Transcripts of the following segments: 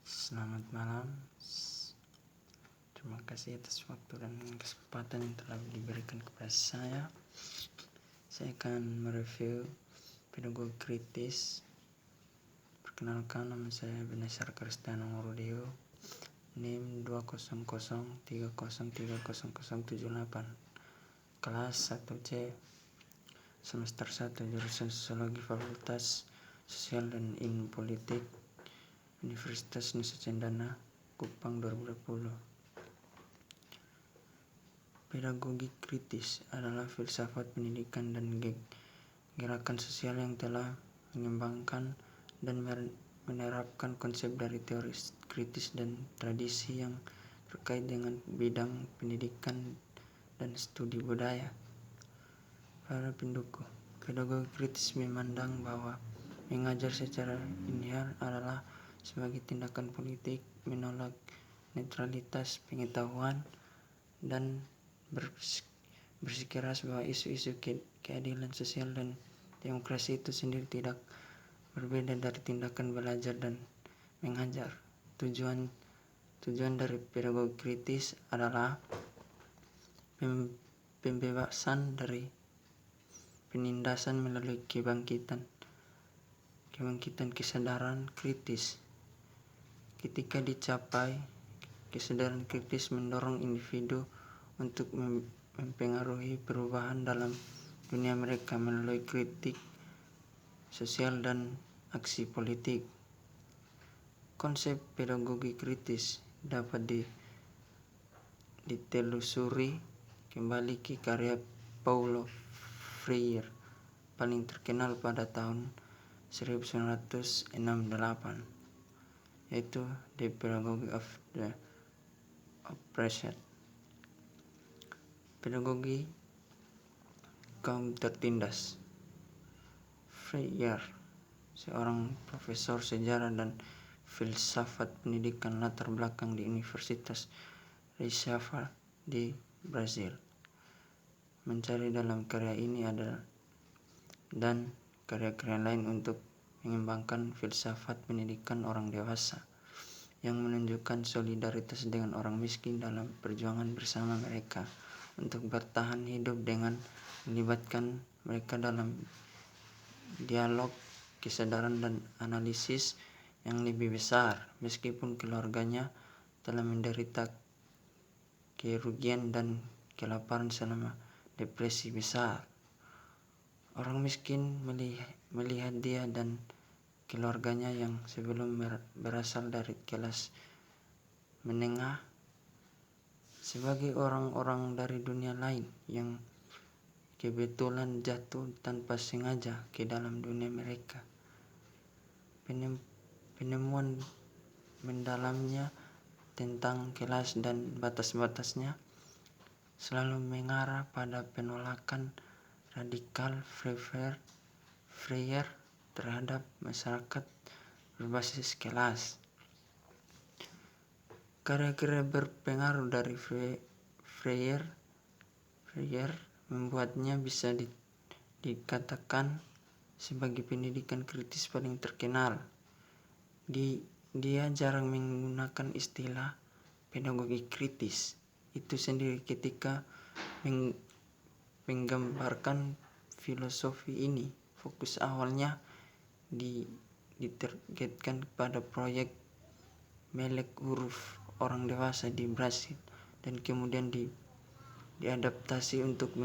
Selamat malam. Terima kasih atas waktu dan kesempatan yang telah diberikan kepada saya. Saya akan mereview pedagogi kritis. Perkenalkan, nama saya Benesar Kristiano Ngurudio, NIM 20030303078, kelas 1C, semester 1, jurusan Sosiologi, Fakultas Sosial dan Ilmu Politik, Universitas Nusa Cendana, Kupang 2020. Pedagogi kritis adalah filsafat pendidikan dan gerakan sosial yang telah mengembangkan dan menerapkan konsep dari teori kritis dan tradisi yang terkait dengan bidang pendidikan dan studi budaya. Para pendukung, pedagogi kritis memandang bahwa mengajar secara linear adalah sebagai tindakan politik menolak netralitas pengetahuan dan bersikeras bahwa isu-isu keadilan sosial dan demokrasi itu sendiri tidak berbeda dari tindakan belajar dan mengajar. Tujuan dari pedagogi kritis adalah pembebasan dari penindasan melalui kebangkitan kesadaran kritis. Ketika dicapai, kesadaran kritis mendorong individu untuk mempengaruhi perubahan dalam dunia mereka melalui kritik sosial dan aksi politik. Konsep pedagogi kritis dapat ditelusuri kembali ke karya Paulo Freire paling terkenal pada tahun 1968, yaitu The Pedagogy of the Oppressed. Pedagogi kaum tertindas. Freire, seorang profesor sejarah dan filsafat pendidikan latar belakang di Universitas Receiva di Brazil, mencari dalam karya ini dan karya-karya lain untuk mengembangkan filsafat pendidikan orang dewasa yang menunjukkan solidaritas dengan orang miskin dalam perjuangan bersama mereka untuk bertahan hidup dengan melibatkan mereka dalam dialog, kesadaran dan analisis yang lebih besar meskipun keluarganya telah menderita kerugian dan kelaparan selama depresi besar. Orang miskin melihat dia dan keluarganya yang sebelum berasal dari kelas menengah sebagai orang-orang dari dunia lain yang kebetulan jatuh tanpa sengaja ke dalam dunia mereka. Penemuan mendalamnya tentang kelas dan batas-batasnya selalu mengarah pada penolakan radikal Freire terhadap masyarakat berbasis kelas. Karya-karya berpengaruh dari Freire membuatnya bisa dikatakan sebagai pendidikan kritis paling terkenal. Dia jarang menggunakan istilah pedagogi kritis itu sendiri ketika menggambarkan filosofi ini. Fokus awalnya ditargetkan pada proyek melek huruf orang dewasa di Brasil dan kemudian diadaptasi untuk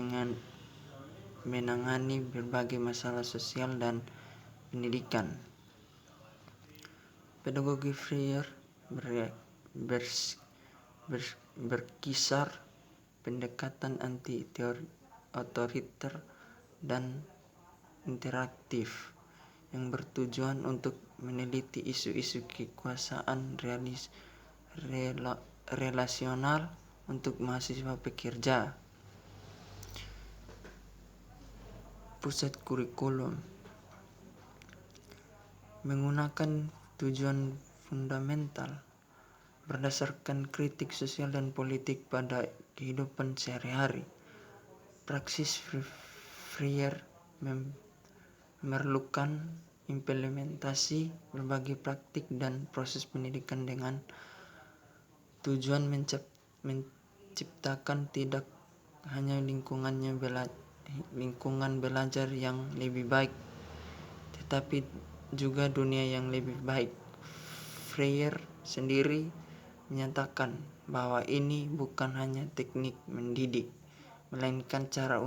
menangani berbagai masalah sosial dan pendidikan. Pedagogi Freire berkisar pendekatan anti otoriter dan interaktif yang bertujuan untuk meneliti isu-isu kekuasaan relasional untuk mahasiswa pekerja. Pusat kurikulum menggunakan tujuan fundamental berdasarkan kritik sosial dan politik pada kehidupan sehari-hari. Praksis Freire memerlukan implementasi berbagai praktik dan proses pendidikan dengan tujuan menciptakan tidak hanya lingkungan belajar yang lebih baik, tetapi juga dunia yang lebih baik. Freire sendiri menyatakan bahwa ini bukan hanya teknik mendidik, melainkan cara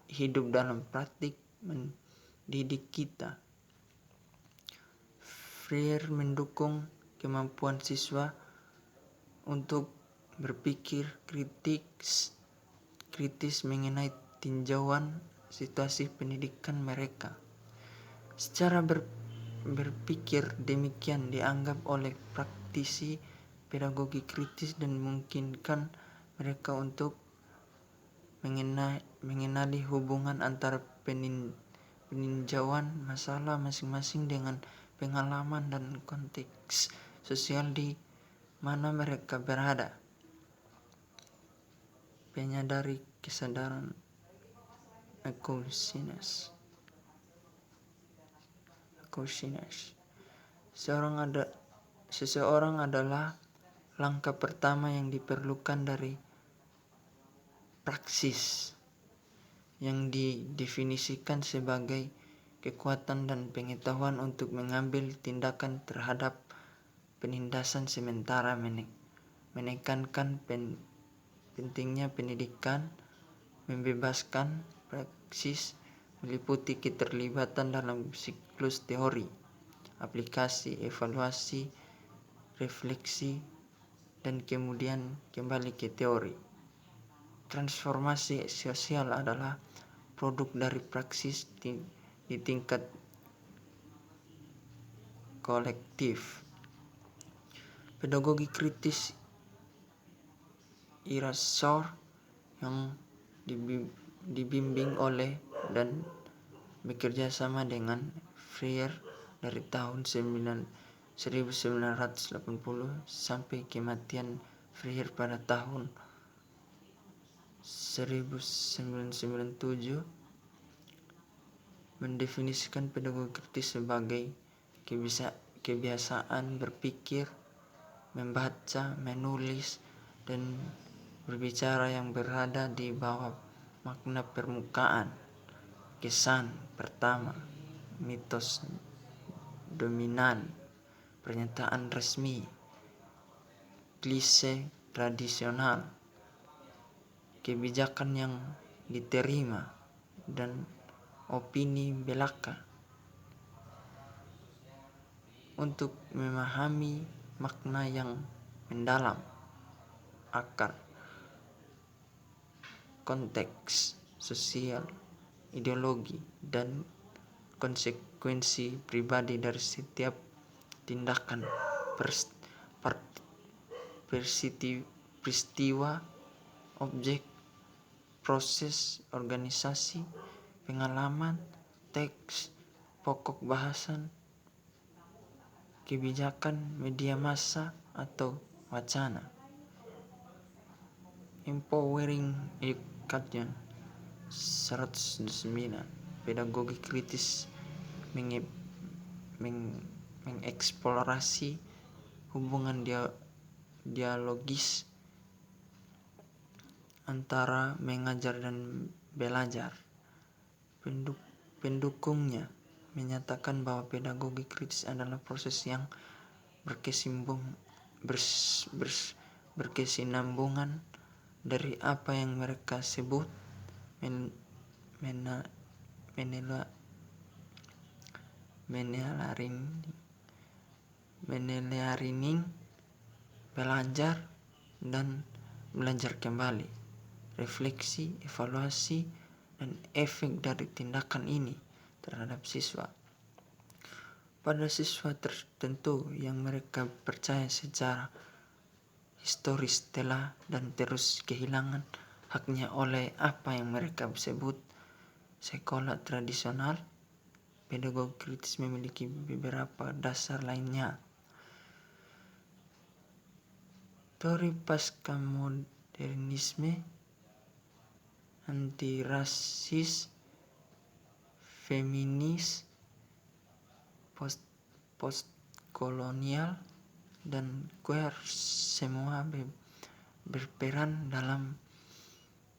hidup dalam praktik mendidik kita. Freire mendukung kemampuan siswa untuk berpikir kritis mengenai tinjauan situasi pendidikan mereka. Secara berpikir demikian dianggap oleh praktisi pedagogi kritis dan memungkinkan mereka untuk mengenali hubungan antara peninjauan masalah masing-masing dengan pengalaman dan konteks sosial di mana mereka berada. Penyadari kesadaran consciousness. Seseorang adalah langkah pertama yang diperlukan dari praksis yang didefinisikan sebagai kekuatan dan pengetahuan untuk mengambil tindakan terhadap penindasan sementara, menekankan pentingnya pendidikan membebaskan. Praksis meliputi keterlibatan dalam siklus teori, aplikasi, evaluasi, refleksi, dan kemudian kembali ke teori. Transformasi sosial adalah produk dari praksis di tingkat kolektif. Pedagogi kritis Erasure yang dibimbing oleh dan bekerja sama dengan Freire dari tahun 1980 sampai kematian Freire pada tahun 1997 mendefinisikan pedagogi kritis sebagai kebiasaan berpikir, membaca, menulis, dan berbicara yang berada di bawah makna permukaan. Kesan pertama, mitos dominan, pernyataan resmi, klise tradisional, kebijakan yang diterima, dan opini belaka. Untuk memahami makna yang mendalam, akar, konteks sosial, ideologi, dan konsekuensi pribadi dari setiap tindakan, peristiwa, objek, proses, organisasi, pengalaman, teks, pokok bahasan, kebijakan, media massa, atau wacana. Empowering Education 109. Pedagogi kritis mengeksplorasi hubungan dialogis antara mengajar dan belajar. Pendukungnya menyatakan bahwa pedagogi kritis adalah proses yang berkesinambungan dari apa yang mereka sebut menelearning, belajar dan belajar kembali, refleksi, evaluasi, dan efek dari tindakan ini terhadap siswa. Pada siswa tertentu yang mereka percaya secara historis telah dan terus kehilangan haknya oleh apa yang mereka sebut sekolah tradisional, pedagogi kritis memiliki beberapa dasar lainnya. Teori pascamodernisme, antirasis, feminis, postkolonial dan queer semua berperan dalam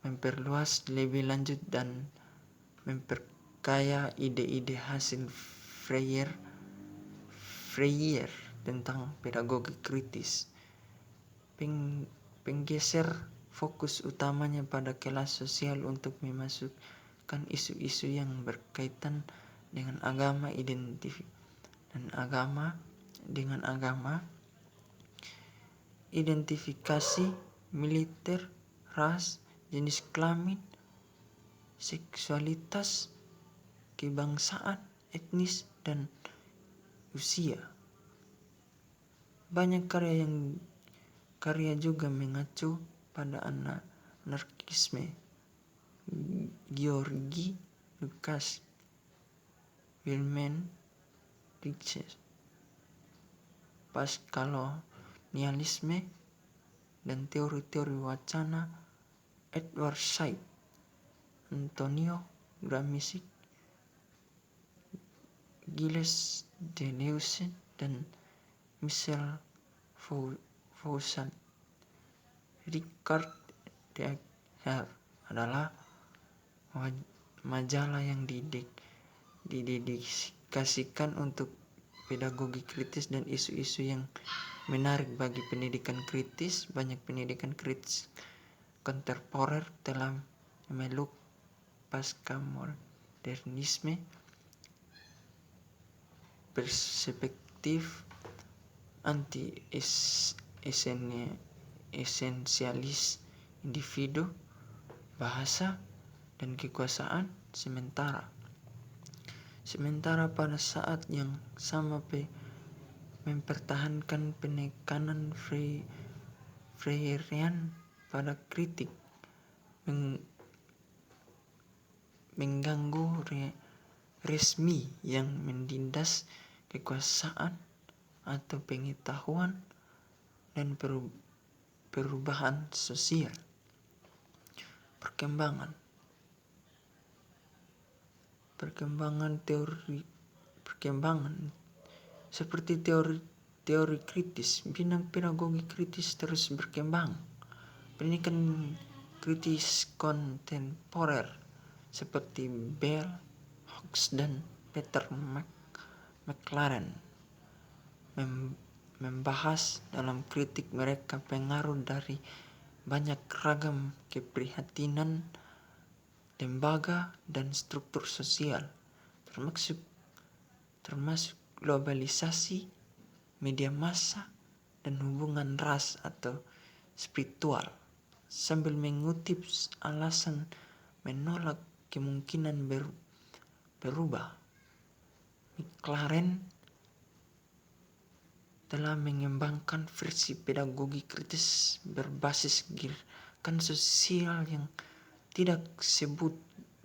memperluas lebih lanjut dan memperkaya ide-ide hasil Freire tentang pedagogi kritis. Penggeser fokus utamanya pada kelas sosial untuk memasukkan isu-isu yang berkaitan dengan agama, identifikasi militer, ras, jenis kelamin, seksualitas, kebangsaan, etnis, dan usia. Banyak karya juga mengacu pada anarkisme. Georgi Lukács, Wilhelm Reich, postkolonialisme, dan teori-teori wacana Edward Said, Antonio Gramsci, Gilles Deleuze, dan Michel Foucault. Richard Daeker adalah majalah yang didedikasikan untuk pedagogi kritis dan isu-isu yang menarik bagi pendidikan kritis. Banyak pendidikan kritis kontemporer telah memeluk pasca-modernisme, perspektif anti-esensialis individu, bahasa, dan kekuasaan. Sementara pada saat yang sama mempertahankan penekanan Freirean pada kritik, mengganggu resmi yang menindas kekuasaan atau pengetahuan dan perubahan sosial. Perkembangan seperti teori kritis, bidang pedagogi kritis terus berkembang. Pendidikan kritis kontemporer seperti Bell Hooks dan Peter McLaren membahas dalam kritik mereka pengaruh dari banyak ragam keprihatinan lembaga dan struktur sosial, termasuk globalisasi, media massa, dan hubungan ras atau spiritual, sambil mengutip alasan menolak kemungkinan berubah. McLaren telah mengembangkan versi pedagogi kritis berbasis gerakan sosial yang tidak disebut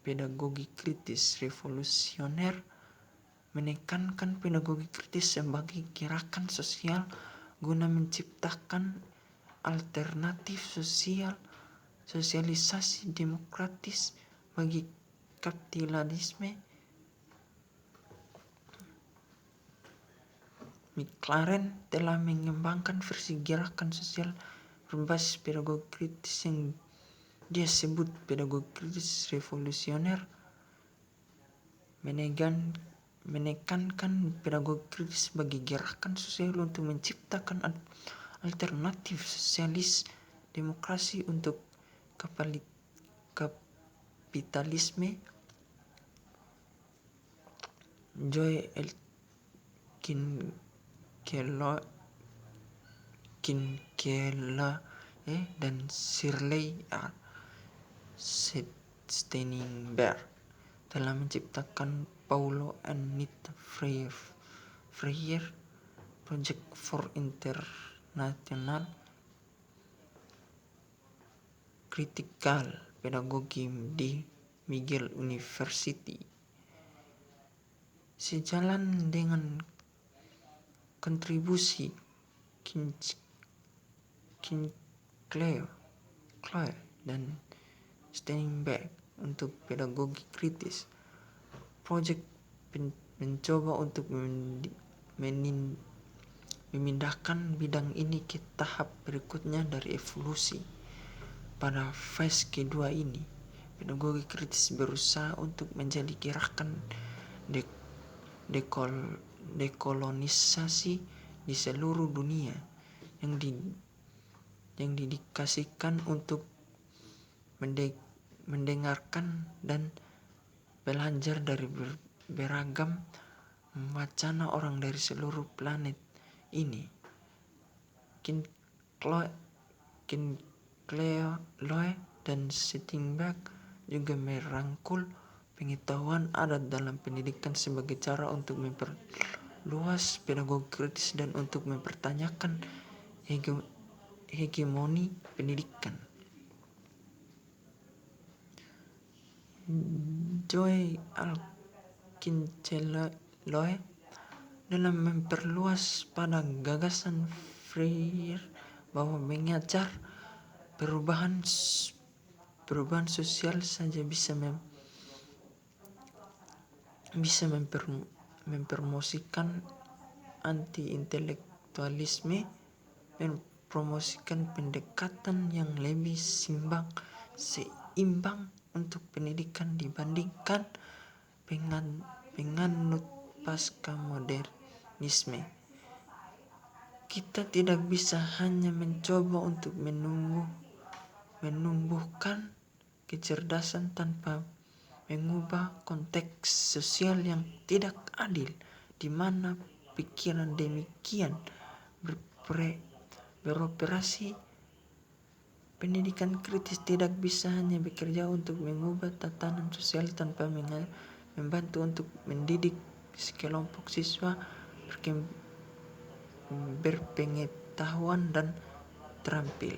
pedagogi kritis revolusioner, menekankan pedagogi kritis sebagai gerakan sosial guna menciptakan alternatif sosialisasi demokratis bagi kapitalisme. McLaren telah mengembangkan versi gerakan sosial berbasis pedagogi kritis yang dia sebut pedagogi kritis revolusioner, menekankan pedagogi kritis sebagai gerakan sosial untuk menciptakan alternatif sosialis demokrasi untuk kapitalisme. Joy L. Kinkeloe dan Shirley R. Steinberg telah menciptakan Paulo and Nita Freire Project for International Critical Pedagogy di McGill University. Sejalan dengan kontribusi Kinkeloe dan Steinberg untuk pedagogi kritis, proyek mencoba untuk memindahkan bidang ini ke tahap berikutnya dari evolusi. Pada fase kedua ini, pedagogi kritis berusaha untuk menjadi gerakan dekolonisasi di seluruh dunia yang didedikasikan untuk mendengarkan dan belajar dari beragam wacana orang dari seluruh planet ini. Kinkley dan Steinberg juga merangkul pengetahuan adat dalam pendidikan sebagai cara untuk memperluas pedagogi kritis dan untuk mempertanyakan hegemoni pendidikan. Joy Alkincheloe dalam memperluas pada gagasan Freire bahwa mengajar perubahan sosial saja bisa mempromosikan anti-intelektualisme, mempromosikan pendekatan yang lebih seimbang untuk pendidikan dibandingkan penganut pasca modernisme. Kita tidak bisa hanya mencoba untuk menumbuhkan kecerdasan tanpa mengubah konteks sosial yang tidak adil, di mana pikiran demikian beroperasi. Pendidikan kritis tidak bisa hanya bekerja untuk mengubah tatanan sosial tanpa membantu untuk mendidik sekelompok siswa berpengetahuan dan terampil,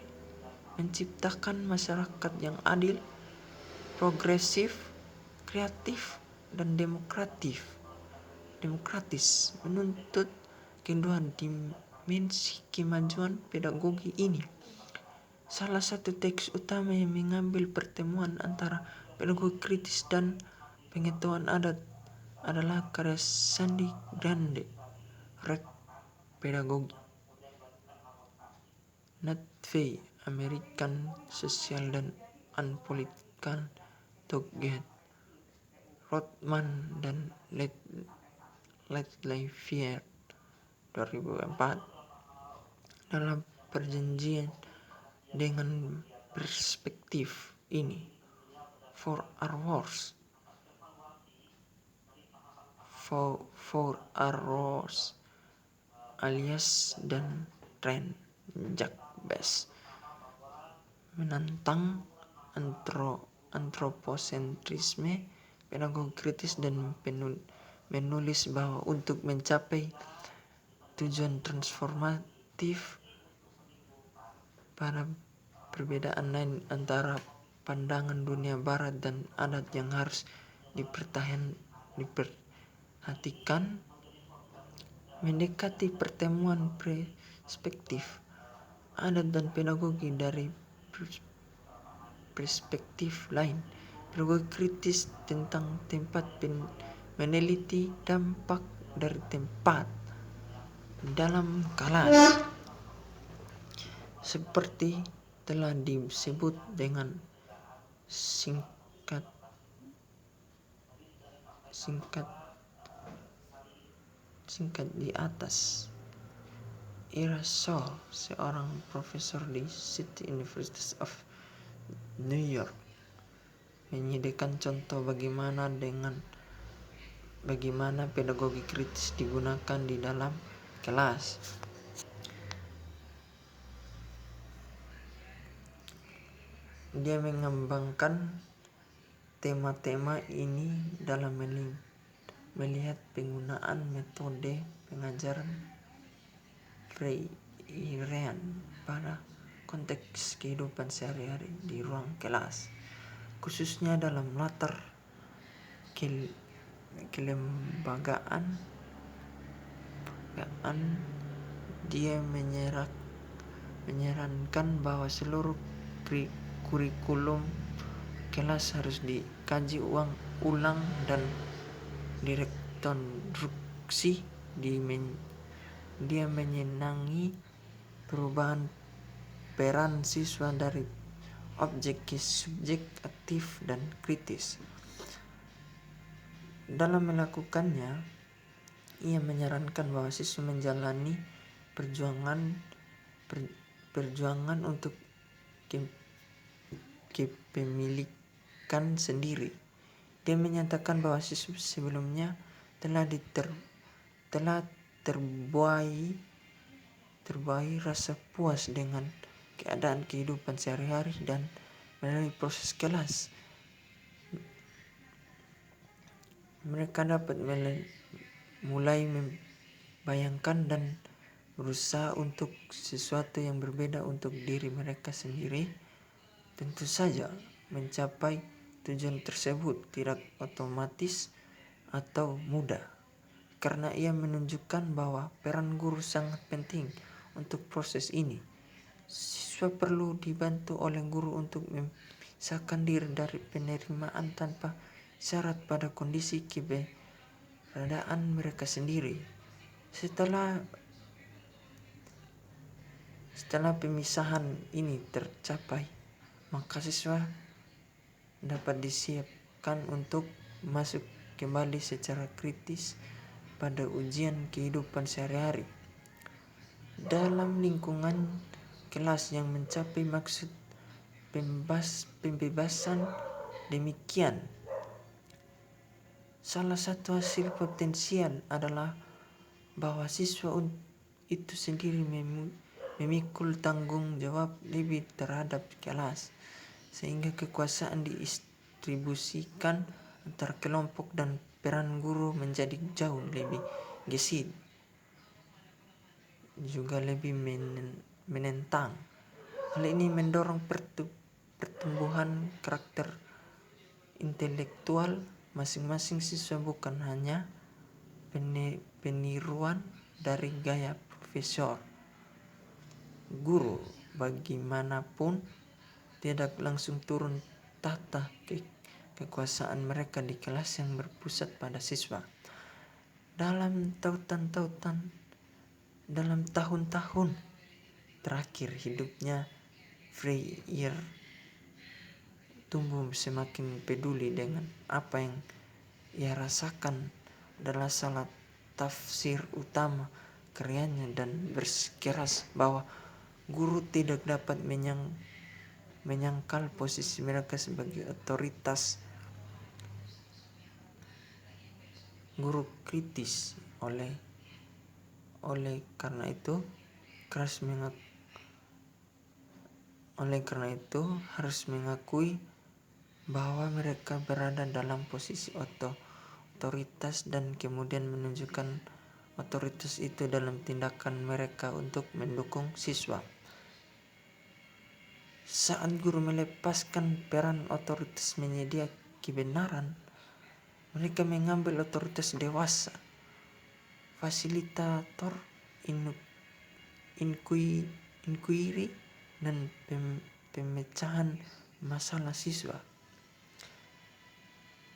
menciptakan masyarakat yang adil, progresif, kreatif, dan demokratis, menuntut kedua dimensi kemajuan pedagogi ini. Salah satu teks utama yang mengambil pertemuan antara pedagogi kritis dan pengetahuan adat adalah karya Sandy Grande, Rek Pedagogi, Natvey, American Social and Political Thought, Rothman dan Letelier 2004. Dalam perjanjian dengan perspektif ini, For Hours alias dan Trent Jacques menantang antroposentrisme pedagogi kritis dan menulis bahwa untuk mencapai tujuan transformatif pada perbedaan lain antara pandangan dunia barat dan adat yang harus diperhatikan. Mendekati pertemuan perspektif adat dan pedagogi dari perspektif lain, pedagogi kritis tentang tempat meneliti dampak dari tempat dalam kelas, seperti telah disebut dengan singkat di atas. Ira Sohl, seorang profesor di City University of New York, menyediakan contoh bagaimana pedagogi kritis digunakan di dalam kelas. Dia mengembangkan tema-tema ini dalam melihat penggunaan metode pengajaran Freirean pada konteks kehidupan sehari-hari di ruang kelas, khususnya dalam latar kelembagaan. Dia menyarankan bahwa seluruh kurikulum kelas harus dikaji ulang dan interupsi dia menyenangi perubahan peran siswa dari objek ke subjek, aktif dan kritis. Dalam melakukannya, ia menyarankan bahwa siswa menjalani perjuangan untuk kepemilikan sendiri. Dia menyatakan bahwa siswa sebelumnya telah terbuai rasa puas dengan keadaan kehidupan sehari-hari dan melalui proses kelas mereka dapat mulai membayangkan dan berusaha untuk sesuatu yang berbeda untuk diri mereka sendiri. Tentu saja mencapai tujuan tersebut tidak otomatis atau mudah, karena ia menunjukkan bahwa peran guru sangat penting untuk proses ini. Siswa perlu dibantu oleh guru untuk memisahkan diri dari penerimaan tanpa syarat pada kondisi keberadaan mereka sendiri. Setelah pemisahan ini tercapai, maka siswa dapat disiapkan untuk masuk kembali secara kritis pada ujian kehidupan sehari-hari. Dalam lingkungan kelas yang mencapai maksud pembebasan demikian, salah satu hasil potensial adalah bahwa siswa itu sendiri memikul tanggung jawab lebih terhadap kelas, sehingga kekuasaan didistribusikan antar kelompok dan peran guru menjadi jauh lebih gesit, juga lebih menentang. Hal ini mendorong pertumbuhan karakter intelektual masing-masing siswa, bukan hanya peniruan dari gaya profesor. Guru bagaimanapun tidak langsung turun tahta kekuasaan mereka di kelas yang berpusat pada siswa. Dalam tahun-tahun terakhir hidupnya, Freire tumbuh semakin peduli dengan apa yang ia rasakan adalah salah tafsir utama karyanya, dan bersikeras bahwa guru tidak dapat menyangkal posisi mereka sebagai otoritas. Guru kritis oleh karena itu harus mengakui bahwa mereka berada dalam posisi otoritas dan kemudian menunjukkan otoritas itu dalam tindakan mereka untuk mendukung siswa. Saat guru melepaskan peran otoritas menyedia kebenaran, mereka mengambil otoritas dewasa, fasilitator, inquiry, dan pemecahan masalah siswa.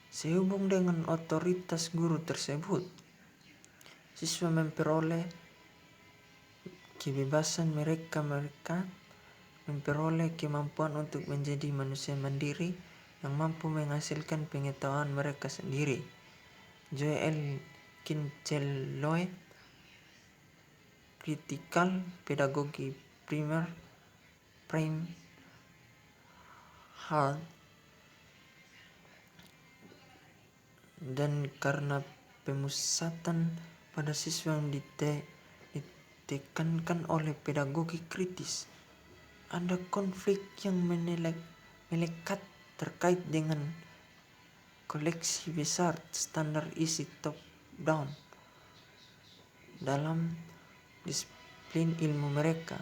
Sehubung dengan otoritas guru tersebut, siswa memperoleh kebebasan, mereka memperoleh kemampuan untuk menjadi manusia mandiri yang mampu menghasilkan pengetahuan mereka sendiri. Joel Kincheloe, Critical Pedagogy Prime Hard. Dan karena pemusatan pada siswa yang ditekankan oleh pedagogi kritis, ada konflik yang melekat terkait dengan koleksi besar standar isi top down dalam disiplin ilmu mereka.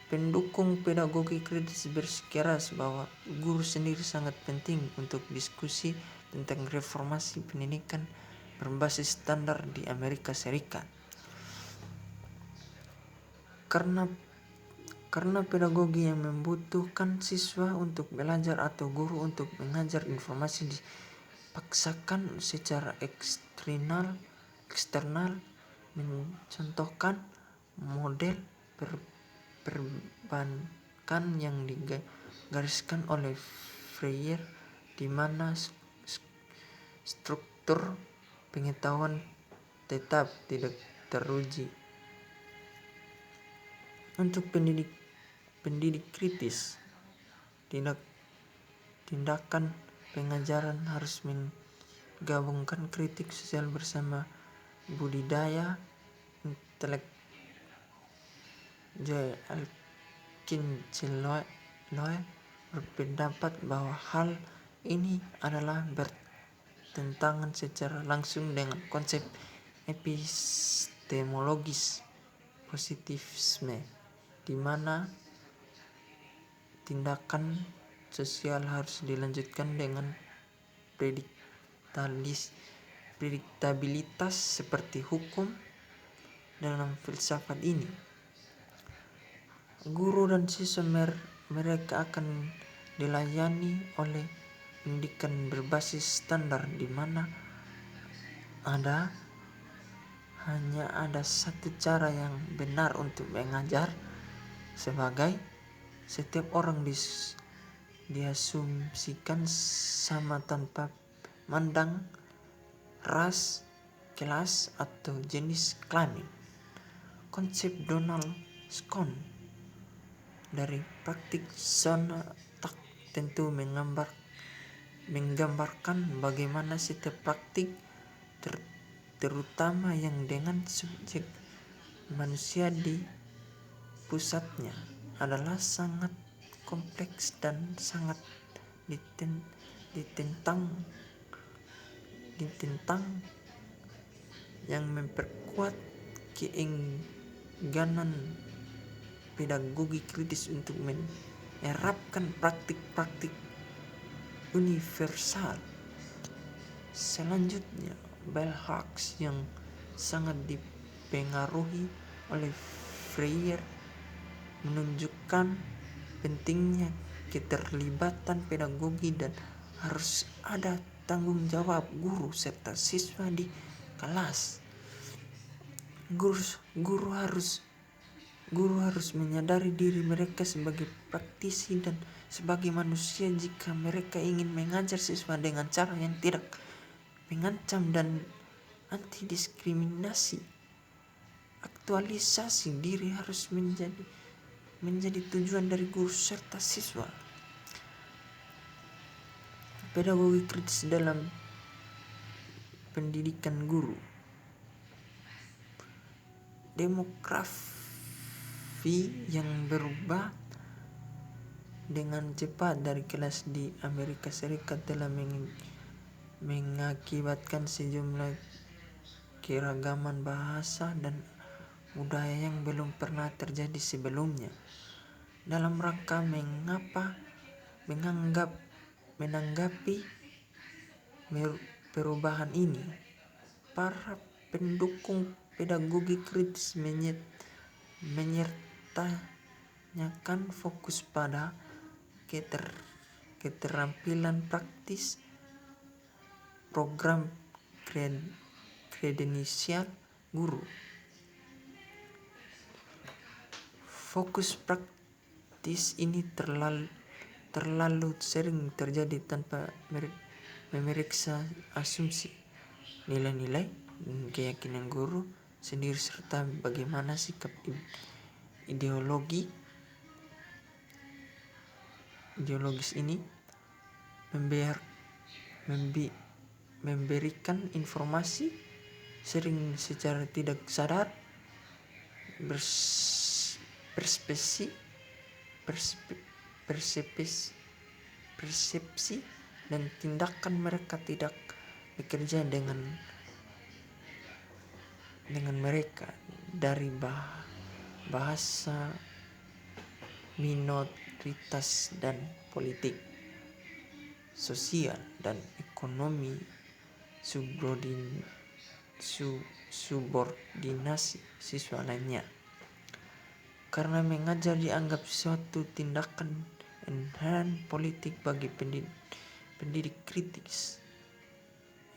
Pendukung pedagogi kritis bersikeras bahwa guru sendiri sangat penting untuk diskusi tentang reformasi pendidikan berbasis standar di Amerika Serikat. Karena pedagogi yang membutuhkan siswa untuk belajar atau guru untuk mengajar informasi paksakan secara eksternal mencontohkan model perbankan yang digariskan oleh Freire, di mana struktur pengetahuan tetap tidak teruji. Untuk pendidik kritis, tindakan pengajaran harus menggabungkan kritik sosial bersama budidaya intelek. Joel Alkinchloe berpendapat bahwa hal ini adalah bertentangan secara langsung dengan konsep epistemologis positivisme, di mana tindakan sosial harus dilanjutkan dengan prediktabilitas seperti hukum. Dalam filsafat ini, guru dan siswa mereka akan dilayani oleh pendidikan berbasis standar, di mana hanya ada satu cara yang benar untuk mengajar, sebagai setiap orang diasumsikan sama tanpa mandang ras, kelas, atau jenis kelamin. Konsep Donald Scone dari praktik Sonntag tentu menggambarkan bagaimana setiap praktik, terutama yang dengan subjek manusia di pusatnya, adalah sangat kompleks dan sangat ditentang, yang memperkuat keengganan pedagogi kritis untuk menerapkan praktik-praktik universal. Selanjutnya, Bell Hooks yang sangat dipengaruhi oleh Freire menunjukkan pentingnya keterlibatan pedagogi dan harus ada tanggung jawab guru serta siswa di kelas. Guru harus menyadari diri mereka sebagai praktisi dan sebagai manusia jika mereka ingin mengajar siswa dengan cara yang tidak mengancam dan anti diskriminasi. Aktualisasi diri harus menjadi tujuan dari guru serta siswa. Pedagogi kritis dalam pendidikan guru. Demografi yang berubah dengan cepat dari kelas di Amerika Serikat telah mengakibatkan sejumlah keragaman bahasa dan budaya yang belum pernah terjadi sebelumnya. Dalam rangka menanggapi perubahan ini, para pendukung pedagogi kritis menyertanyakan fokus pada keterampilan praktis, program kredensial guru. Fokus praktis ini terlalu sering terjadi tanpa memeriksa asumsi, nilai-nilai, dan keyakinan guru sendiri serta bagaimana sikap ideologis ini memberikan informasi, sering secara tidak sadar, persepsi dan tindakan mereka tidak bekerja dengan mereka dari bahasa minoritas dan politik, sosial, dan ekonomi subordinasi siswa lainnya. Karena mengajar dianggap suatu tindakan inherent politik bagi pendidik kritis,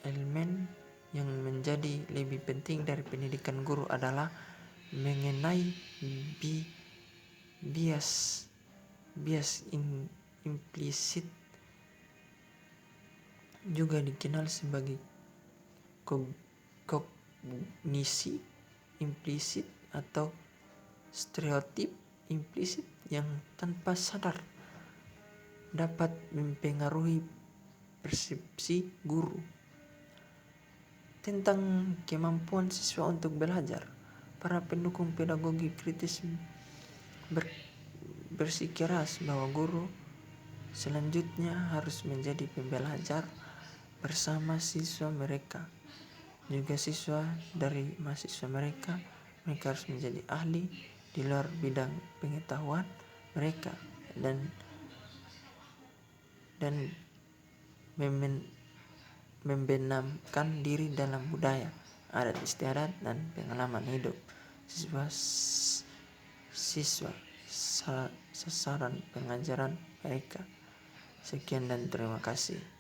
elemen yang menjadi lebih penting dari pendidikan guru adalah mengenai bias implisit, juga dikenal sebagai kognisi implisit atau stereotip implisit, yang tanpa sadar dapat mempengaruhi persepsi guru tentang kemampuan siswa untuk belajar. Para pendukung pedagogi kritis bersikeras bahwa guru selanjutnya harus menjadi pembelajar bersama siswa mereka. Juga siswa dari mahasiswa mereka harus menjadi ahli di luar bidang pengetahuan mereka dan membenamkan diri dalam budaya, adat istiadat, dan pengalaman hidup siswa sasaran pengajaran mereka. Sekian dan terima kasih.